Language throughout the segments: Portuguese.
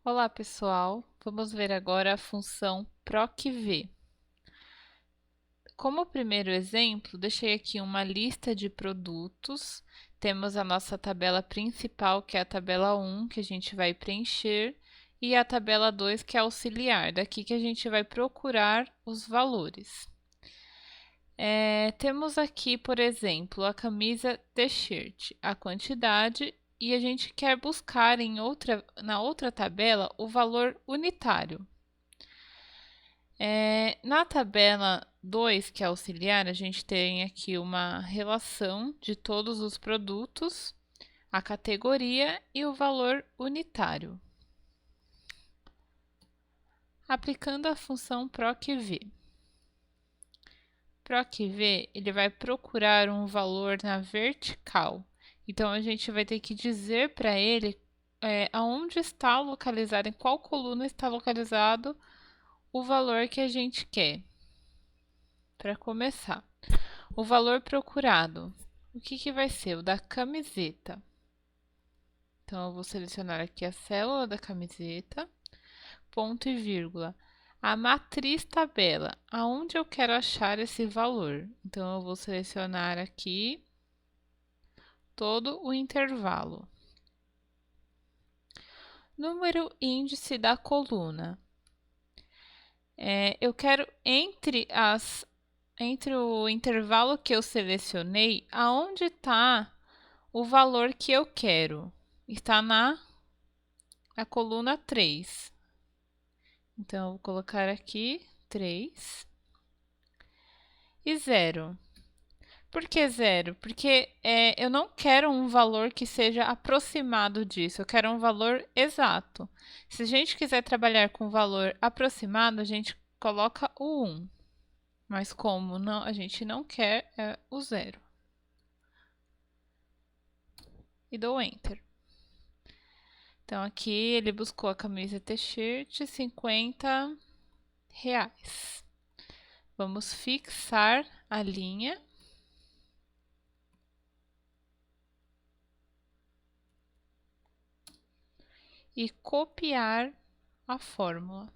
Olá, pessoal. Vamos ver agora a função procv. Como primeiro exemplo, deixei aqui uma lista de produtos. Temos a nossa tabela principal, que é a tabela 1, que a gente vai preencher, e a tabela 2, que é auxiliar, daqui que a gente vai procurar os valores. Temos aqui, por exemplo, a camisa t-shirt, a quantidade, e a gente quer buscar na outra tabela o valor unitário. Na tabela 2, que é auxiliar, a gente tem aqui uma relação de todos os produtos, a categoria e o valor unitário. Aplicando a função procv. Procv, ele vai procurar um valor na vertical. Então, a gente vai ter que dizer para ele aonde está localizado, em qual coluna está localizado o valor que a gente quer. Para começar, o valor procurado, o que vai ser? O da camiseta. Então, eu vou selecionar aqui a célula da camiseta, ponto e vírgula. A matriz tabela, aonde eu quero achar esse valor? Então, eu vou selecionar aqui todo o intervalo. Número índice da coluna. Eu quero entre o intervalo que eu selecionei, aonde está o valor que eu quero? Está na coluna 3. Então, eu vou colocar aqui 3 e 0. Por que 0? Porque eu não quero um valor que seja aproximado disso, eu quero um valor exato. Se a gente quiser trabalhar com valor aproximado, a gente coloca o 1. Mas como não, a gente não quer o 0. E dou Enter. Então, aqui ele buscou a camisa t-shirt, R$ 50. Vamos fixar a linha. E copiar a fórmula.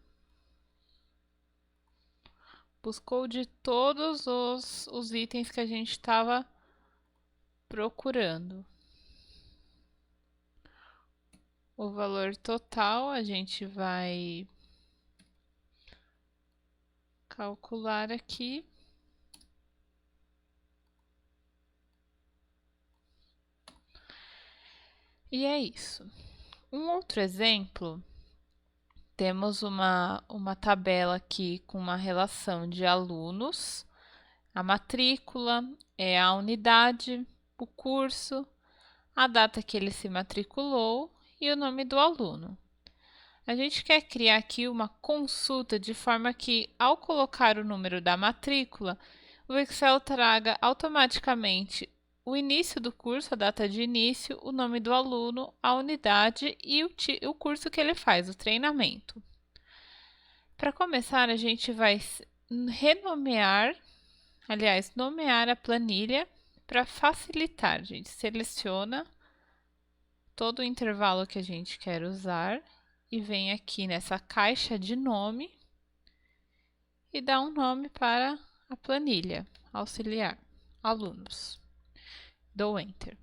Buscou de todos os itens que a gente estava procurando. O valor total a gente vai calcular aqui. E é isso. Um outro exemplo, temos uma tabela aqui com uma relação de alunos, a matrícula, a unidade, o curso, a data que ele se matriculou e o nome do aluno. A gente quer criar aqui uma consulta de forma que, ao colocar o número da matrícula, o Excel traga automaticamente o início do curso, a data de início, o nome do aluno, a unidade e o curso que ele faz, o treinamento. Para começar, a gente vai nomear a planilha para facilitar. A gente seleciona todo o intervalo que a gente quer usar e vem aqui nessa caixa de nome e dá um nome para a planilha auxiliar, alunos. Dou Enter.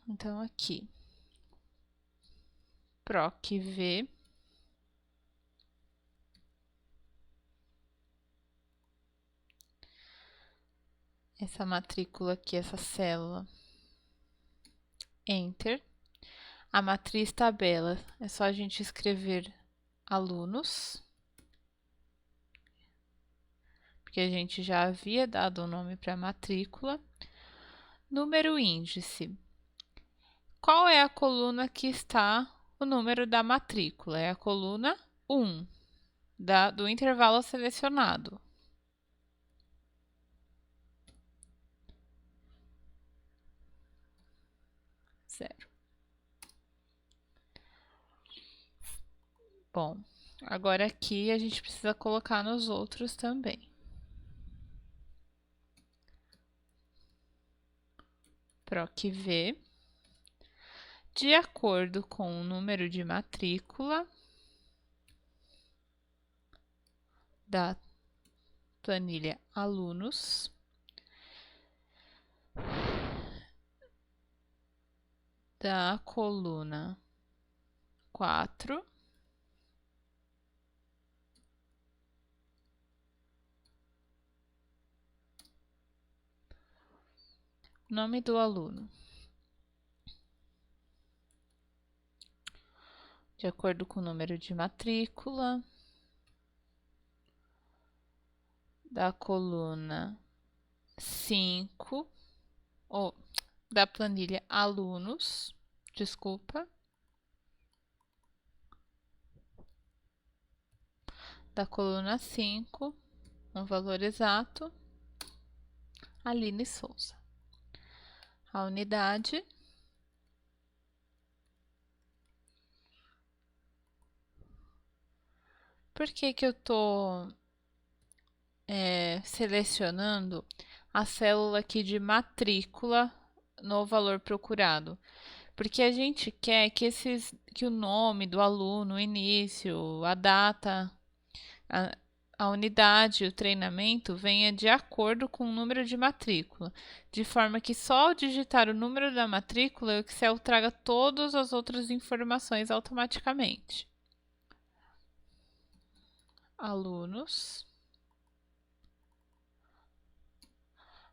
Então, aqui, procv. Essa matrícula aqui, essa célula. Enter. A matriz tabela, é só a gente escrever alunos, porque a gente já havia dado o nome para a matrícula. Número índice. Qual é a coluna que está o número da matrícula? É a coluna 1 do intervalo selecionado. 0. Bom, agora aqui a gente precisa colocar nos outros também. procv. de acordo com o número de matrícula da planilha alunos da coluna 4, nome do aluno, de acordo com o número de matrícula da coluna 5, ou da planilha alunos, desculpa, da coluna 5, um valor exato, Aline Souza. A unidade Por que que eu estou selecionando a célula aqui de matrícula no valor procurado? Porque a gente quer que o nome do aluno, o início, a data, a unidade, o treinamento venha de acordo com o número de matrícula, de forma que só ao digitar o número da matrícula, o Excel traga todas as outras informações automaticamente. Alunos.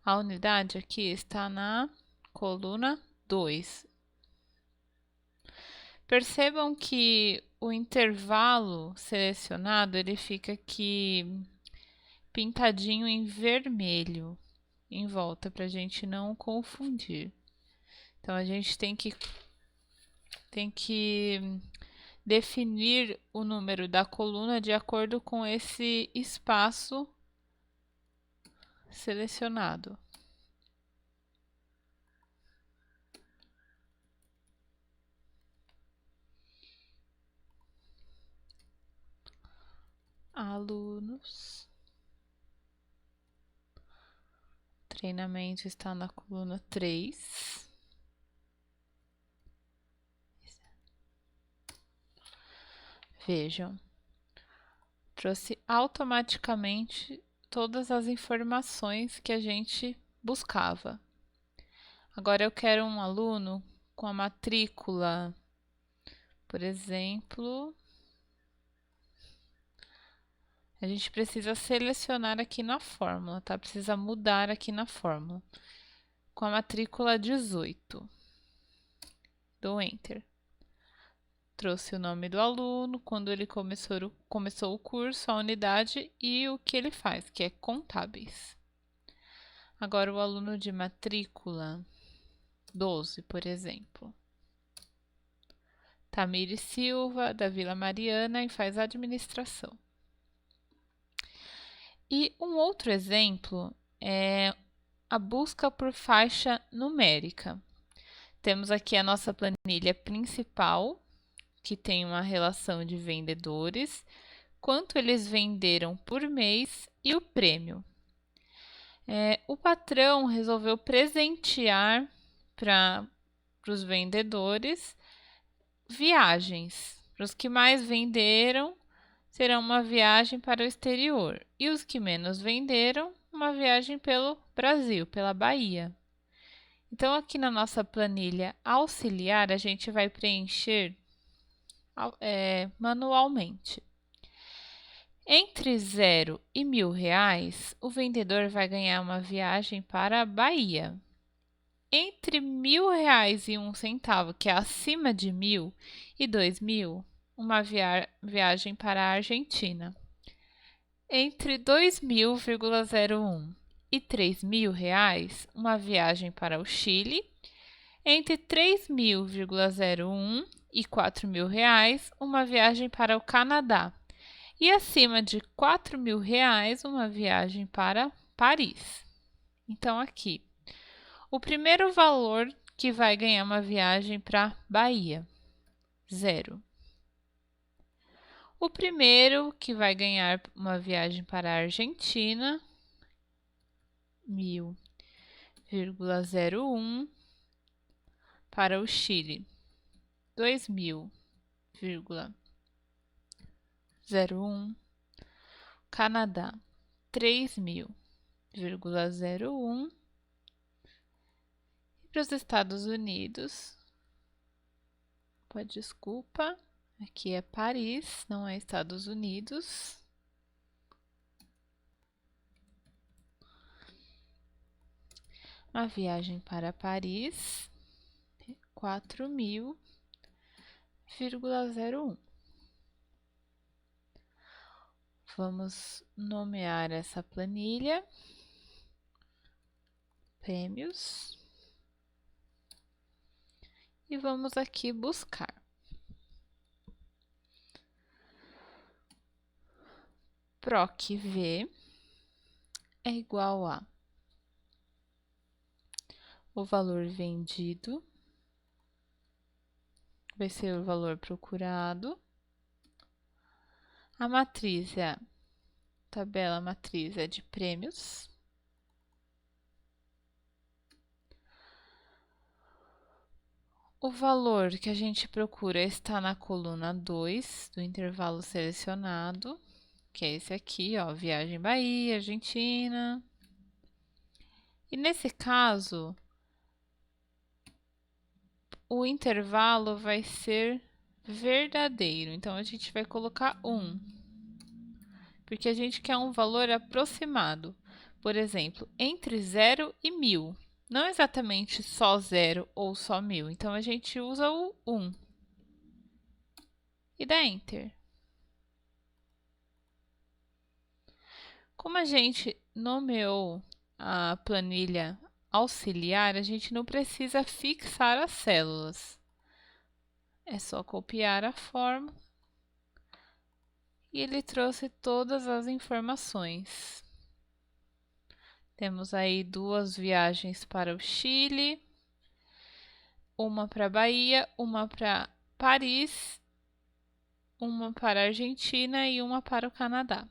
A unidade aqui está na coluna 2. Percebam que o intervalo selecionado, ele fica aqui pintadinho em vermelho em volta, para a gente não confundir. Então, a gente tem que definir o número da coluna de acordo com esse espaço selecionado. Alunos. Treinamento está na coluna 3. Vejam, trouxe automaticamente todas as informações que a gente buscava. Agora eu quero um aluno com a matrícula, por exemplo, a gente precisa selecionar aqui na fórmula, tá? Precisa mudar aqui na fórmula. Com a matrícula 18. Dou Enter. Trouxe o nome do aluno, quando ele começou o curso, a unidade e o que ele faz, que é contábeis. Agora o aluno de matrícula 12, por exemplo. Tamires Silva, da Vila Mariana, e faz administração. E um outro exemplo é a busca por faixa numérica. Temos aqui a nossa planilha principal, que tem uma relação de vendedores, quanto eles venderam por mês e o prêmio. O patrão resolveu presentear para os vendedores viagens. Para os que mais venderam, será uma viagem para o exterior. E os que menos venderam, uma viagem pelo Brasil, pela Bahia. Então, aqui na nossa planilha auxiliar, a gente vai preencher manualmente. Entre 0 e R$ 1.000, o vendedor vai ganhar uma viagem para a Bahia. Entre R$ 1.000 e 1 centavo, que é acima de 1.000, e 2.000, uma viagem para a Argentina. Entre R$ 2.000,01 e R$ 3.000, uma viagem para o Chile. Entre R$ 3.000,01 e R$ 4.000, uma viagem para o Canadá. E acima de R$ 4.000, uma viagem para Paris. Então, aqui, o primeiro valor que vai ganhar uma viagem para Bahia, 0. O primeiro que vai ganhar uma viagem para a Argentina, 1.000,01. Para o Chile, 2.001, Canadá 3.001 e para os Estados Unidos, desculpa, aqui é Paris, não é Estados Unidos. A viagem para Paris, 4.000,01. Vamos nomear essa planilha, prêmios, e vamos aqui buscar. PROC V é igual a o valor vendido, vai ser o valor procurado. A matriz é a tabela matriz é de prêmios. O valor que a gente procura está na coluna 2 do intervalo selecionado, que é esse aqui, ó, Viagem Bahia, Argentina. E nesse caso, o intervalo vai ser verdadeiro. Então, a gente vai colocar 1, porque a gente quer um valor aproximado. Por exemplo, entre 0 e 1.000. Não exatamente só 0 ou só 1.000. Então, a gente usa o 1. E dá Enter. Como a gente nomeou a planilha auxiliar, a gente não precisa fixar as células. É só copiar a fórmula e ele trouxe todas as informações. Temos aí 2 viagens para o Chile, uma para Bahia, uma para Paris, uma para a Argentina e uma para o Canadá.